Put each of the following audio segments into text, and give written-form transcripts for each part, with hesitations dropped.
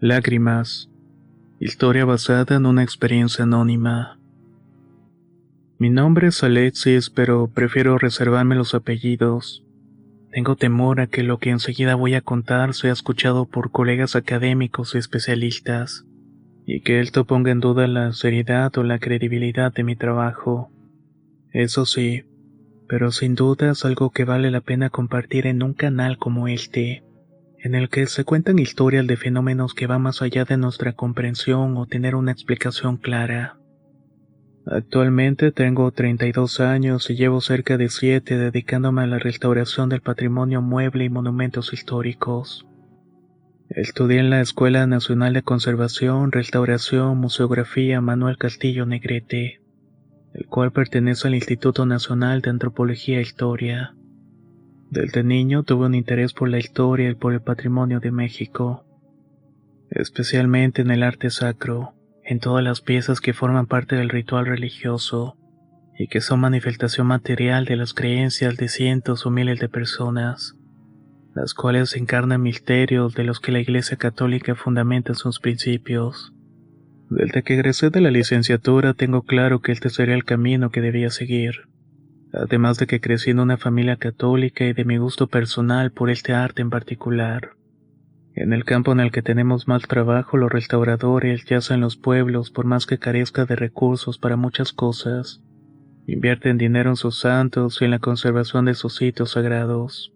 Lágrimas. Historia basada en una experiencia anónima. Mi nombre es Alexis, pero prefiero reservarme los apellidos. Tengo temor a que lo que enseguida voy a contar sea escuchado por colegas académicos y especialistas, y que esto ponga en duda la seriedad o la credibilidad de mi trabajo. Eso sí, pero sin duda es algo que vale la pena compartir en un canal como este, en el que se cuentan historias de fenómenos que van más allá de nuestra comprensión o tener una explicación clara. Actualmente tengo 32 años y llevo cerca de 7 dedicándome a la restauración del patrimonio mueble y monumentos históricos. Estudié en la Escuela Nacional de Conservación, Restauración, Museografía Manuel Castillo Negrete, el cual pertenece al Instituto Nacional de Antropología e Historia. Desde niño tuve un interés por la historia y por el patrimonio de México, especialmente en el arte sacro, en todas las piezas que forman parte del ritual religioso y que son manifestación material de las creencias de cientos o miles de personas, las cuales encarnan misterios de los que la Iglesia Católica fundamenta sus principios. Desde que egresé de la licenciatura tengo claro que este sería el camino que debía seguir. Además de que crecí en una familia católica y de mi gusto personal por este arte en particular. En el campo en el que tenemos más trabajo, los restauradores, ya sea en los pueblos, por más que carezca de recursos para muchas cosas, invierten dinero en sus santos y en la conservación de sus sitios sagrados.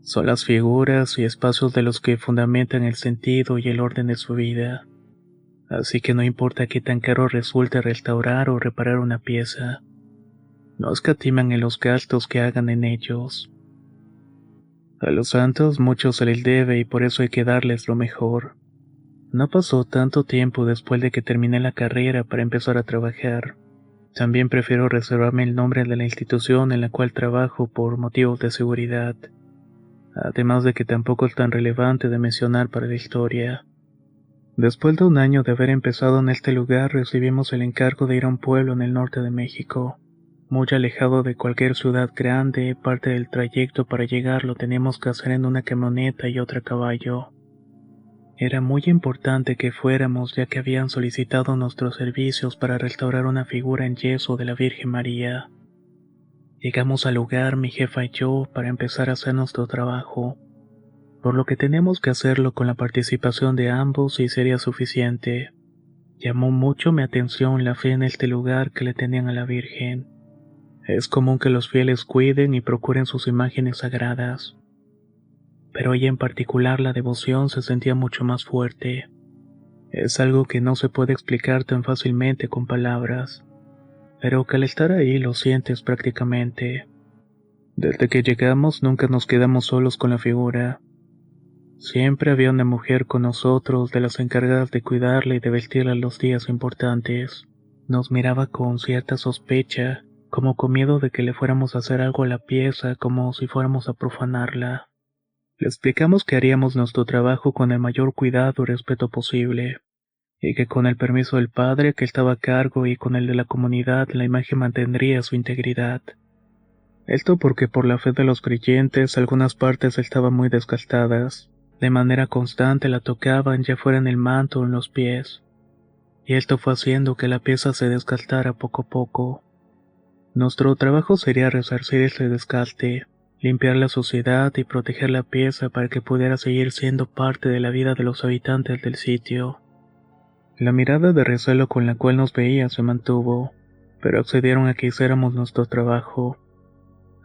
Son las figuras y espacios de los que fundamentan el sentido y el orden de su vida. Así que no importa qué tan caro resulte restaurar o reparar una pieza, no escatiman en los gastos que hagan en ellos. A los santos mucho se les debe y por eso hay que darles lo mejor. No pasó tanto tiempo después de que terminé la carrera para empezar a trabajar. También prefiero reservarme el nombre de la institución en la cual trabajo por motivos de seguridad. Además de que tampoco es tan relevante de mencionar para la historia. Después de un año de haber empezado en este lugar, recibimos el encargo de ir a un pueblo en el norte de México. Muy alejado de cualquier ciudad grande, parte del trayecto para llegar lo teníamos que hacer en una camioneta y otra a caballo. Era muy importante que fuéramos ya que habían solicitado nuestros servicios para restaurar una figura en yeso de la Virgen María. Llegamos al lugar mi jefa y yo para empezar a hacer nuestro trabajo, por lo que tenemos que hacerlo con la participación de ambos y sería suficiente. Llamó mucho mi atención la fe en este lugar que le tenían a la Virgen. Es común que los fieles cuiden y procuren sus imágenes sagradas, pero ella en particular la devoción se sentía mucho más fuerte. Es algo que no se puede explicar tan fácilmente con palabras, pero que al estar ahí lo sientes prácticamente. Desde que llegamos nunca nos quedamos solos con la figura. Siempre había una mujer con nosotros de las encargadas de cuidarla y de vestirla en los días importantes. Nos miraba con cierta sospecha, como con miedo de que le fuéramos a hacer algo a la pieza, como si fuéramos a profanarla. Le explicamos que haríamos nuestro trabajo con el mayor cuidado y respeto posible, y que con el permiso del padre que estaba a cargo y con el de la comunidad la imagen mantendría su integridad. Esto porque por la fe de los creyentes algunas partes estaban muy desgastadas. De manera constante la tocaban ya fuera en el manto o en los pies, y esto fue haciendo que la pieza se desgastara poco a poco. Nuestro trabajo sería resarcir este desgaste, limpiar la suciedad y proteger la pieza para que pudiera seguir siendo parte de la vida de los habitantes del sitio. La mirada de recelo con la cual nos veían se mantuvo, pero accedieron a que hiciéramos nuestro trabajo.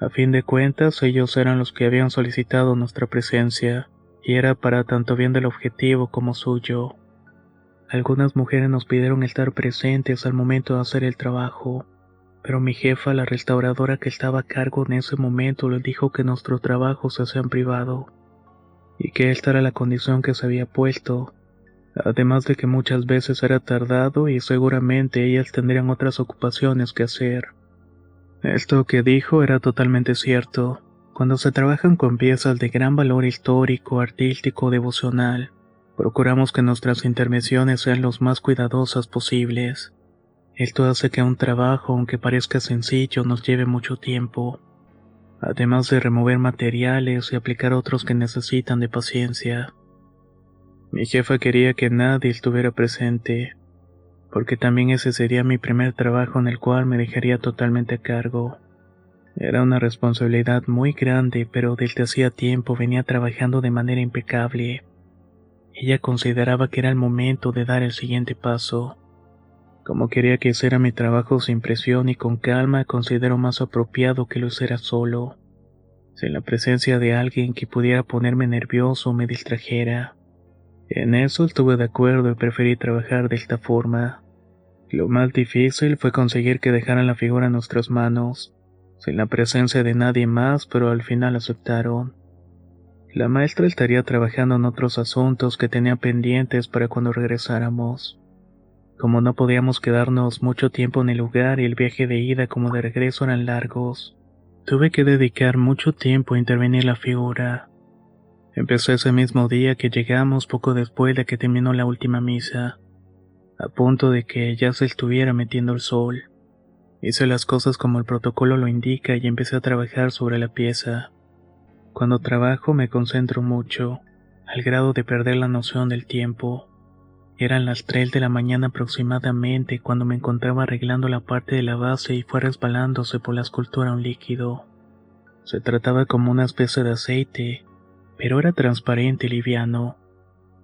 A fin de cuentas, ellos eran los que habían solicitado nuestra presencia, y era para tanto bien del objetivo como suyo. Algunas mujeres nos pidieron estar presentes al momento de hacer el trabajo, pero mi jefa, la restauradora que estaba a cargo en ese momento, les dijo que nuestro trabajo se hacía en privado, y que esta era la condición que se había puesto, además de que muchas veces era tardado y seguramente ellas tendrían otras ocupaciones que hacer. Esto que dijo era totalmente cierto. Cuando se trabajan con piezas de gran valor histórico, artístico o devocional, procuramos que nuestras intervenciones sean los más cuidadosas posibles. Esto hace que un trabajo, aunque parezca sencillo, nos lleve mucho tiempo, además de remover materiales y aplicar otros que necesitan de paciencia. Mi jefa quería que nadie estuviera presente, porque también ese sería mi primer trabajo en el cual me dejaría totalmente a cargo. Era una responsabilidad muy grande, pero desde hacía tiempo venía trabajando de manera impecable. Ella consideraba que era el momento de dar el siguiente paso. Como quería que hiciera mi trabajo sin presión y con calma, considero más apropiado que lo hiciera solo, sin la presencia de alguien que pudiera ponerme nervioso o me distrajera. En eso estuve de acuerdo y preferí trabajar de esta forma. Lo más difícil fue conseguir que dejaran la figura en nuestras manos, sin la presencia de nadie más, pero al final aceptaron. La maestra estaría trabajando en otros asuntos que tenía pendientes para cuando regresáramos. Como no podíamos quedarnos mucho tiempo en el lugar y el viaje de ida como de regreso eran largos, tuve que dedicar mucho tiempo a intervenir la figura. Empecé ese mismo día que llegamos poco después de que terminó la última misa, a punto de que ya se estuviera metiendo el sol. Hice las cosas como el protocolo lo indica y empecé a trabajar sobre la pieza. Cuando trabajo me concentro mucho, al grado de perder la noción del tiempo. Eran las 3 de la mañana aproximadamente cuando me encontraba arreglando la parte de la base y fue resbalándose por la escultura un líquido. Se trataba como una especie de aceite, pero era transparente y liviano.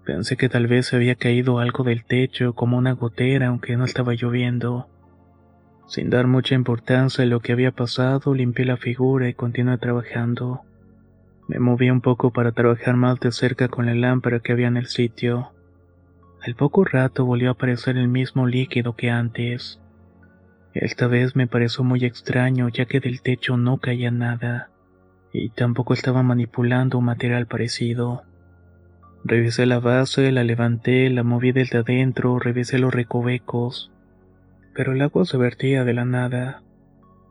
Pensé que tal vez se había caído algo del techo como una gotera aunque no estaba lloviendo. Sin dar mucha importancia a lo que había pasado, limpié la figura y continué trabajando. Me moví un poco para trabajar más de cerca con la lámpara que había en el sitio. Al poco rato volvió a aparecer el mismo líquido que antes. Esta vez me pareció muy extraño ya que del techo no caía nada, y tampoco estaba manipulando un material parecido. Revisé la base, la levanté, la moví desde adentro, revisé los recovecos, pero el agua se vertía de la nada.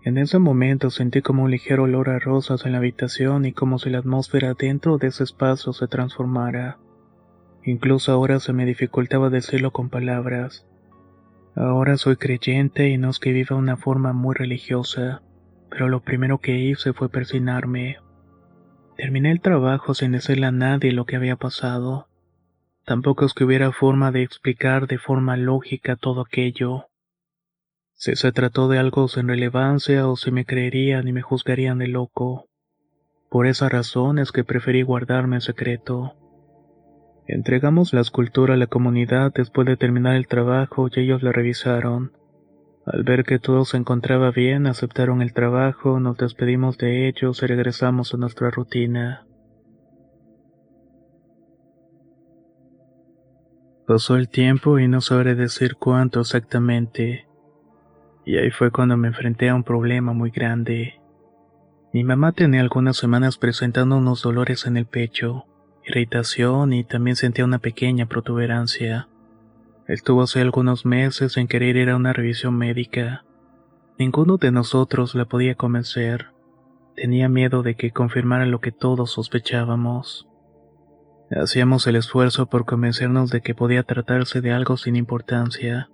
En ese momento sentí como un ligero olor a rosas en la habitación y como si la atmósfera dentro de ese espacio se transformara. Incluso ahora se me dificultaba decirlo con palabras. Ahora soy creyente y no es que viva de una forma muy religiosa, pero lo primero que hice fue persignarme. Terminé el trabajo sin decirle a nadie lo que había pasado. Tampoco es que hubiera forma de explicar de forma lógica todo aquello. Si se trató de algo sin relevancia o si me creerían y me juzgarían de loco. Por esa razón es que preferí guardarme en secreto. Entregamos la escultura a la comunidad después de terminar el trabajo y ellos la revisaron. Al ver que todo se encontraba bien, aceptaron el trabajo, nos despedimos de ellos y regresamos a nuestra rutina. Pasó el tiempo y no sabré decir cuánto exactamente. Y ahí fue cuando me enfrenté a un problema muy grande. Mi mamá tenía algunas semanas presentando unos dolores en el pecho, irritación y también sentía una pequeña protuberancia. Estuvo hace algunos meses en querer ir a una revisión médica. Ninguno de nosotros la podía convencer. Tenía miedo de que confirmara lo que todos sospechábamos. Hacíamos el esfuerzo por convencernos de que podía tratarse de algo sin importancia,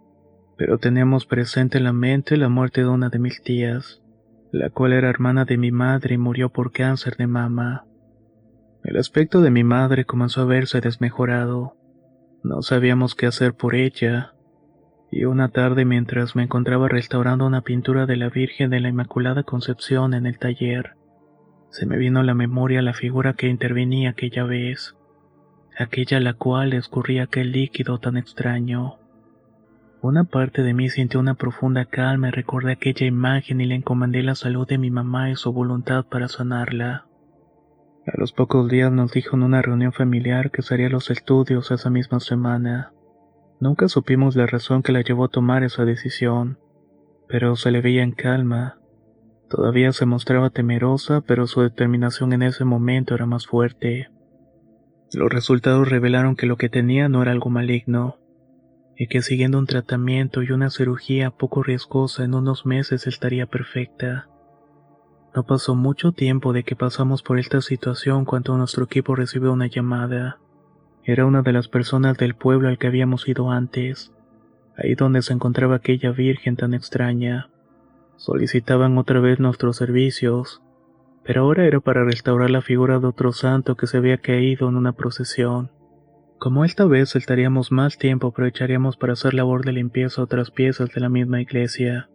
pero teníamos presente en la mente la muerte de una de mis tías, la cual era hermana de mi madre y murió por cáncer de mama. El aspecto de mi madre comenzó a verse desmejorado. No sabíamos qué hacer por ella, y una tarde mientras me encontraba restaurando una pintura de la Virgen de la Inmaculada Concepción en el taller, se me vino a la memoria la figura que intervenía aquella vez, aquella a la cual escurría aquel líquido tan extraño. Una parte de mí sintió una profunda calma y recordé aquella imagen y le encomendé la salud de mi mamá y su voluntad para sanarla. A los pocos días nos dijo en una reunión familiar que se haría los estudios esa misma semana. Nunca supimos la razón que la llevó a tomar esa decisión, pero se le veía en calma. Todavía se mostraba temerosa, pero su determinación en ese momento era más fuerte. Los resultados revelaron que lo que tenía no era algo maligno, y que siguiendo un tratamiento y una cirugía poco riesgosa en unos meses estaría perfecta. No pasó mucho tiempo de que pasamos por esta situación cuando nuestro equipo recibió una llamada. Era una de las personas del pueblo al que habíamos ido antes, ahí donde se encontraba aquella virgen tan extraña. Solicitaban otra vez nuestros servicios, pero ahora era para restaurar la figura de otro santo que se había caído en una procesión. Como esta vez estaríamos más tiempo, aprovecharíamos para hacer labor de limpieza a otras piezas de la misma iglesia,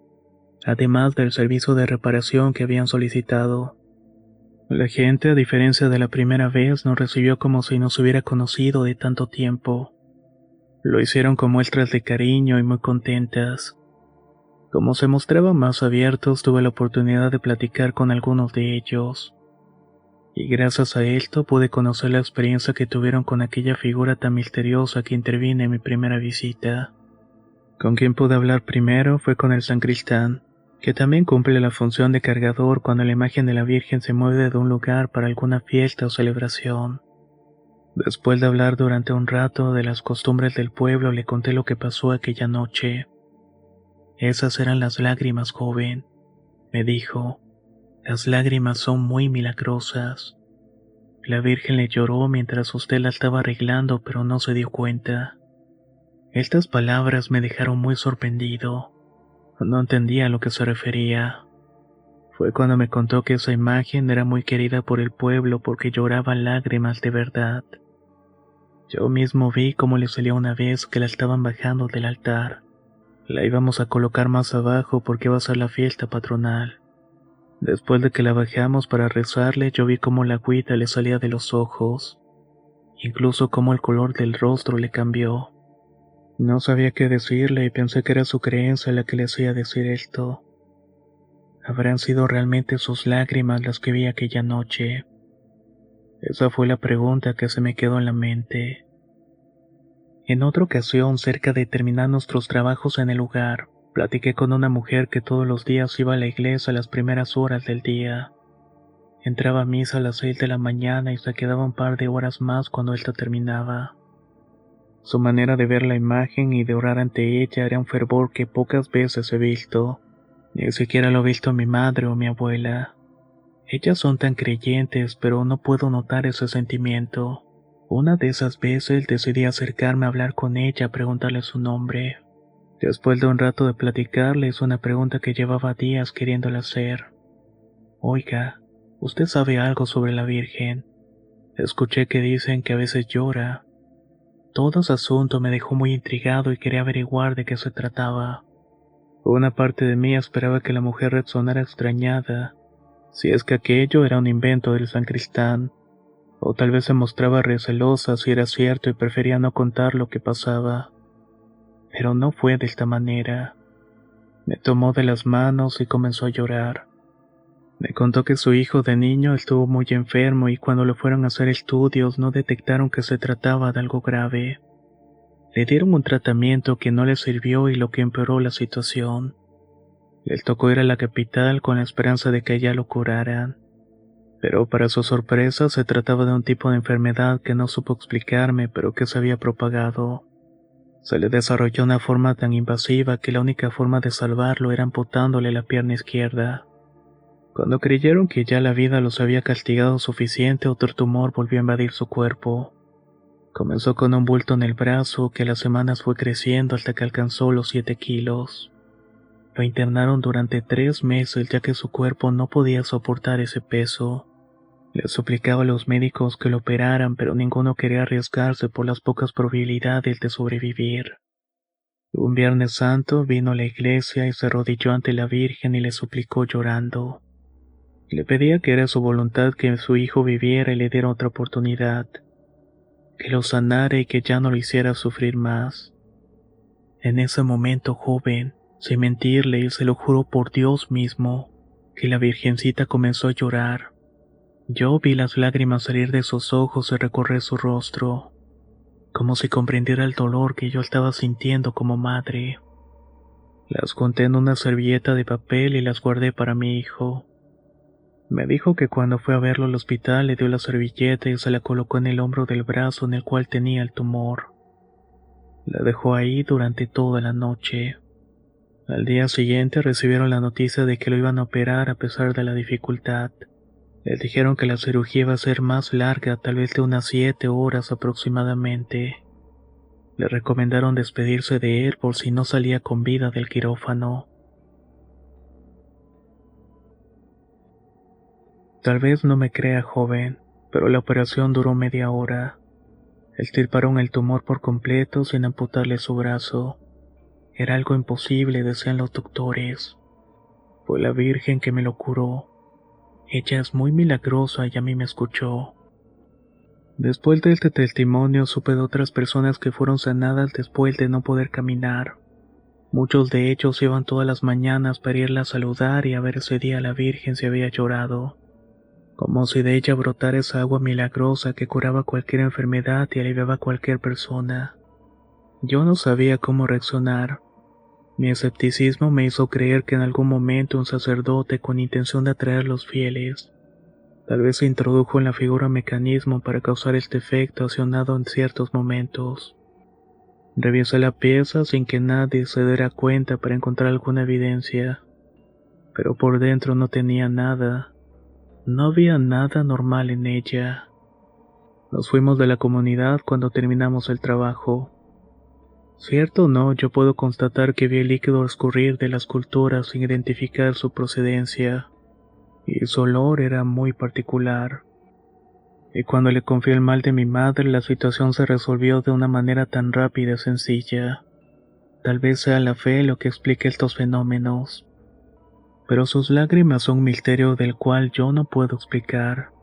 además del servicio de reparación que habían solicitado. La gente, a diferencia de la primera vez, nos recibió como si nos hubiera conocido de tanto tiempo. Lo hicieron con muestras de cariño y muy contentas. Como se mostraban más abiertos, tuve la oportunidad de platicar con algunos de ellos. Y gracias a esto pude conocer la experiencia que tuvieron con aquella figura tan misteriosa que intervine en mi primera visita. Con quien pude hablar primero fue con el sacristán, que también cumple la función de cargador cuando la imagen de la Virgen se mueve de un lugar para alguna fiesta o celebración. Después de hablar durante un rato de las costumbres del pueblo, le conté lo que pasó aquella noche. Esas eran las lágrimas, joven, me dijo. Las lágrimas son muy milagrosas. La Virgen le lloró mientras usted la estaba arreglando, pero no se dio cuenta. Estas palabras me dejaron muy sorprendido. No entendía a lo que se refería. Fue cuando me contó que esa imagen era muy querida por el pueblo porque lloraba lágrimas de verdad. Yo mismo vi cómo le salía una vez que la estaban bajando del altar. La íbamos a colocar más abajo porque iba a ser la fiesta patronal. Después de que la bajamos para rezarle, yo vi cómo la agüita le salía de los ojos, incluso cómo el color del rostro le cambió. No sabía qué decirle y pensé que era su creencia la que le hacía decir esto. ¿Habrán sido realmente sus lágrimas las que vi aquella noche? Esa fue la pregunta que se me quedó en la mente. En otra ocasión, cerca de terminar nuestros trabajos en el lugar, platiqué con una mujer que todos los días iba a la iglesia a las primeras horas del día. Entraba a misa a las 6 de la mañana y se quedaba un par de horas más cuando esta terminaba. Su manera de ver la imagen y de orar ante ella era un fervor que pocas veces he visto. Ni siquiera lo he visto a mi madre o mi abuela. Ellas son tan creyentes, pero no puedo notar ese sentimiento. Una de esas veces decidí acercarme a hablar con ella, preguntarle su nombre. Después de un rato de platicarle, hice una pregunta que llevaba días queriéndole hacer. Oiga, ¿usted sabe algo sobre la Virgen? Escuché que dicen que a veces llora. Todo ese asunto me dejó muy intrigado y quería averiguar de qué se trataba. Una parte de mí esperaba que la mujer resonara extrañada, si es que aquello era un invento del sacristán, o tal vez se mostraba recelosa si era cierto y prefería no contar lo que pasaba. Pero no fue de esta manera. Me tomó de las manos y comenzó a llorar. Me contó que su hijo de niño estuvo muy enfermo y cuando le fueron a hacer estudios no detectaron que se trataba de algo grave. Le dieron un tratamiento que no le sirvió y lo que empeoró la situación. Les tocó ir a la capital con la esperanza de que allá lo curaran. Pero para su sorpresa se trataba de un tipo de enfermedad que no supo explicarme pero que se había propagado. Se le desarrolló una forma tan invasiva que la única forma de salvarlo era amputándole la pierna izquierda. Cuando creyeron que ya la vida los había castigado suficiente, otro tumor volvió a invadir su cuerpo. Comenzó con un bulto en el brazo que a las semanas fue creciendo hasta que alcanzó los 7 kilos. Lo internaron durante 3 meses ya que su cuerpo no podía soportar ese peso. Le suplicaba a los médicos que lo operaran, pero ninguno quería arriesgarse por las pocas probabilidades de sobrevivir. Un Viernes Santo vino a la iglesia y se arrodilló ante la Virgen y le suplicó llorando. Le pedía que era su voluntad que su hijo viviera y le diera otra oportunidad, que lo sanara y que ya no lo hiciera sufrir más. En ese momento, joven, sin mentirle, y se lo juro por Dios mismo, que la Virgencita comenzó a llorar. Yo vi las lágrimas salir de sus ojos y recorrer su rostro, como si comprendiera el dolor que yo estaba sintiendo como madre. Las junté en una servilleta de papel y las guardé para mi hijo. Me dijo que cuando fue a verlo al hospital le dio la servilleta y se la colocó en el hombro del brazo en el cual tenía el tumor. La dejó ahí durante toda la noche. Al día siguiente recibieron la noticia de que lo iban a operar a pesar de la dificultad. Les dijeron que la cirugía iba a ser más larga, tal vez de unas 7 horas aproximadamente. Le recomendaron despedirse de él por si no salía con vida del quirófano. Tal vez no me crea, joven, pero la operación duró media hora. Extirparon el tumor por completo sin amputarle su brazo. Era algo imposible, decían los doctores. Fue la Virgen que me lo curó. Ella es muy milagrosa y a mí me escuchó. Después de este testimonio supe de otras personas que fueron sanadas después de no poder caminar. Muchos de ellos iban todas las mañanas para irla a saludar y a ver ese día a la Virgen si había llorado. Como si de ella brotara esa agua milagrosa que curaba cualquier enfermedad y aliviaba a cualquier persona. Yo no sabía cómo reaccionar. Mi escepticismo me hizo creer que en algún momento un sacerdote con intención de atraer a los fieles, tal vez se introdujo en la figura un mecanismo para causar este efecto accionado en ciertos momentos. Revisé la pieza sin que nadie se diera cuenta para encontrar alguna evidencia, pero por dentro no tenía nada. No había nada normal en ella. Nos fuimos de la comunidad cuando terminamos el trabajo. Cierto o no, yo puedo constatar que vi el líquido escurrir de la escultura sin identificar su procedencia, y su olor era muy particular. Y cuando le confié el mal de mi madre, la situación se resolvió de una manera tan rápida y sencilla. Tal vez sea la fe lo que explique estos fenómenos, pero sus lágrimas son un misterio del cual yo no puedo explicar.